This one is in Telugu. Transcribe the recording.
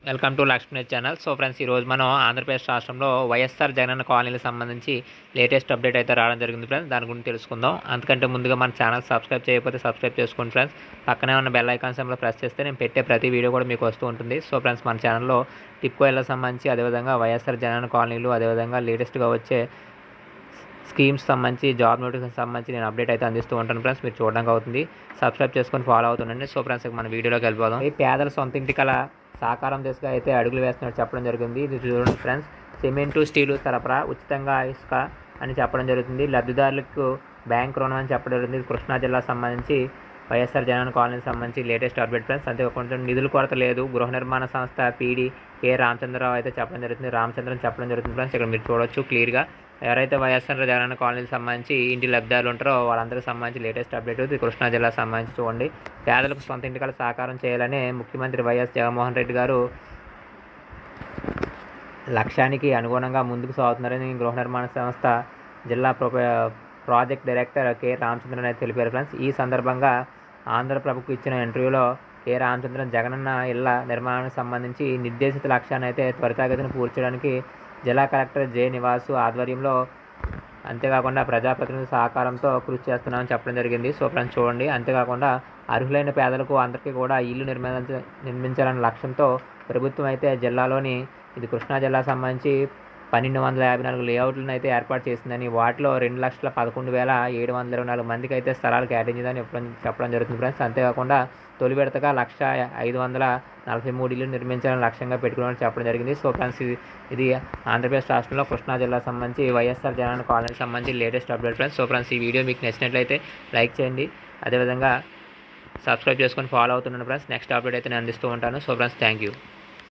Welcome to Lakshmi channel. So friends, ఈరోజు మనం ఆంధ్రప్రదేశ్ రాష్ట్రంలో వైఎస్ఆర్ జగనన్న కాలనీలకు సంబంధించి లేటెస్ట్ అప్డేట్ అయితే రావడం జరిగింది ఫ్రెండ్స్. దాని గురించి తెలుసుకుందాం. అంతకంటే ముందుగా మన ఛానల్ సబ్స్క్రైబ్ చేయకపోతే సబ్స్క్రైబ్ చేసుకోండి ఫ్రెండ్స్. పక్కనే ఉన్న బెల్ ఐకాన్ సింబల్ ప్రెస్ చేస్తే నేను పెట్టే ప్రతి వీడియో కూడా మీకు వస్తూ ఉంటుంది. సో ఫ్రెండ్స్, మన ఛానల్లో టిప్కో ఇళ్ళకి సంబంధించి, అదేవిధంగా వైఎస్ఆర్ జగనన్న కాలనీలు, అదేవిధంగా లేటెస్ట్గా వచ్చే స్కీమ్స్ సంబంధించి, జాబ్ నోటిఫికేషన్ సంబంధించి నేను అప్డేట్ అయితే అందిస్తూ ఉంటాను ఫ్రెండ్స్. మీరు చూడడానికి అవుతుంది, సబ్స్క్రైబ్ చేసుకొని ఫాలో అవుతుండండి. సో ఫ్రెండ్స్, మన వీడియోలోకి వెళ్ళిపోదాం. ఈ పేదల సొంత ఇంటి కల సాకారం దిశగా అయితే అడుగులు వేస్తున్నట్టు చెప్పడం జరిగింది. ఇది చూడండి ఫ్రెండ్స్, సిమెంటు స్టీలు సరఫరా, ఉచితంగా ఇసుక అని చెప్పడం జరుగుతుంది. లబ్ధిదారులకు బ్యాంక్ రుణం అని చెప్పడం జరిగింది. కృష్ణా జిల్లా సంబంధించి వైఎస్ఆర్ జగనన్న కాలనీకి సంబంధించి లేటెస్ట్ అప్డేట్ ఫ్రెండ్స్. అంతేకాకుండా నిధుల కొరత లేదు, గృహ నిర్మాణ సంస్థ పీడీ కె రామచంద్రరావు అయితే చెప్పడం జరుగుతుంది. రామచంద్రన్ చెప్పడం జరుగుతుంది ఫ్రెండ్స్. ఇక్కడ మీరు చూడొచ్చు క్లియర్గా ఎవరైతే వైఎస్ఆర్ జగనన్న కాలనీకి సంబంధించి ఇంటి లబ్ధిదారులు ఉంటారో వాళ్ళందరికీ సంబంధించి లేటెస్ట్ అప్డేట్ ఇది కృష్ణా జిల్లా సంబంధించి చూడండి. పేదలకు సొంత ఇంటికల సాకారం చేయాలని ముఖ్యమంత్రి వైఎస్ జగన్మోహన్ రెడ్డి గారు లక్ష్యానికి అనుగుణంగా ముందుకు సాగుతున్నారని గృహ నిర్మాణ సంస్థ జిల్లా ప్రాజెక్ట్ డైరెక్టర్ కె రామచంద్రన్ అయితే తెలిపారు ఫ్రెండ్స్. ఈ సందర్భంగా ఆంధ్రప్రభకు ఇచ్చిన ఇంటర్వ్యూలో కె రామచంద్రన్ జగనన్న ఇళ్ల నిర్మాణానికి సంబంధించి నిర్దేశిత లక్ష్యాన్ని అయితే త్వరితగతిన పూర్తి చేయడానికి జిల్లా కలెక్టర్ జె నివాసు ఆధ్వర్యంలో, అంతేకాకుండా ప్రజాప్రతినిధుల సహకారంతో కృషి చేస్తున్నామని చెప్పడం జరిగింది. సో ఫ్రెండ్స్ చూడండి, అంతేకాకుండా అర్హులైన పేదలకు అందరికీ కూడా ఇల్లు నిర్మించాలనే లక్ష్యంతో ప్రభుత్వం అయితే జిల్లాలోని, ఇది కృష్ణా జిల్లా సంబంధించి 1254 లేఅవుట్లను అయితే ఏర్పాటు చేసిందని, వాటిలో 2,11,724 మందికి అయితే స్థలాలు కేటాయించిందని చెప్పడం జరుగుతుంది ఫ్రెండ్స్. అంతేకాకుండా తొలి విడతగా 1,543 ఇల్లు నిర్మించాలని లక్ష్యంగా పెట్టుకున్నామని చెప్పడం జరిగింది. సో ఫ్రెండ్స్, ఇది ఆంధ్రప్రదేశ్ రాష్ట్రంలో కృష్ణా జిల్లా సంబంధించి వైఎస్ఆర్ జగనన్న కాలనీకి సంబంధించి latest update friends. So friends, ఈ వీడియో మీకు నచ్చినట్లయితే లైక్ చేయండి, అదేవిధంగా సబ్స్క్రైబ్ చేసుకొని ఫాలో అవుతున్నాను ఫ్రెండ్స్. నెక్స్ట్ అప్డేట్ అయితే నేను అందిస్తూ ఉంటాను. So friends, thank you.